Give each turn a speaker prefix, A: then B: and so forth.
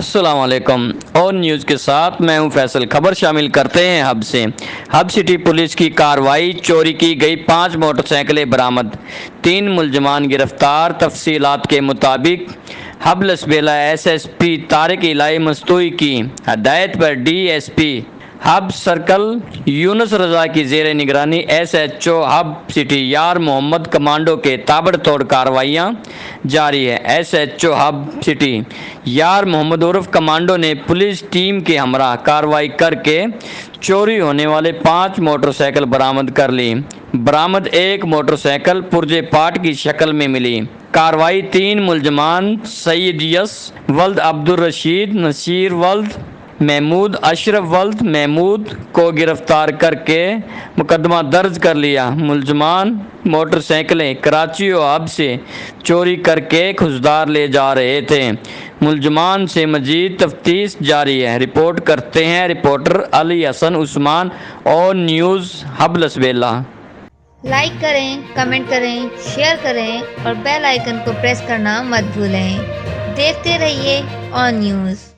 A: السلام علیکم۔ اور نیوز کے ساتھ میں ہوں فیصل۔ خبر شامل کرتے ہیں ہب سے۔ ہب سٹی پولیس کی کارروائی، چوری کی گئی 5 موٹر سائیکلیں برآمد، 3 ملزمان گرفتار۔ تفصیلات کے مطابق Hub Lasbela S S P Tariq Elahi Mastoi کی ہدایت پر D S P Hub circle Younis Raza کی زیر نگرانی S H O Hub city Yar Muhammad commando کے تابڑ توڑ کارروائیاں جاری ہے۔ S H O Hub city Yar Muhammad عرف کمانڈو نے پولیس ٹیم کے ہمراہ کارروائی کر کے چوری ہونے والے 5 موٹر سائیکل برآمد کر لی۔ برآمد ایک موٹر سائیکل پرزے پاٹ کی شکل میں ملی۔ کارروائی 3 ملزمان سعید یس ولد عبدالرشید، نصیر ولد محمود، اشرف ولد محمود کو گرفتار کر کے مقدمہ درج کر لیا۔ ملزمان موٹر سائیکلیں کراچی و ہب سے چوری کر کے کھزدار لے جا رہے تھے۔ ملزمان سے مزید تفتیش جاری ہے۔ رپورٹ کرتے ہیں رپورٹر علی حسن عثمان اور نیوز ہب لسبیلا۔
B: لائک کریں، کمنٹ کریں، شیئر کریں اور بیل آئیکن کو پریس کرنا مت بھولیں۔ دیکھتے رہیے آن نیوز۔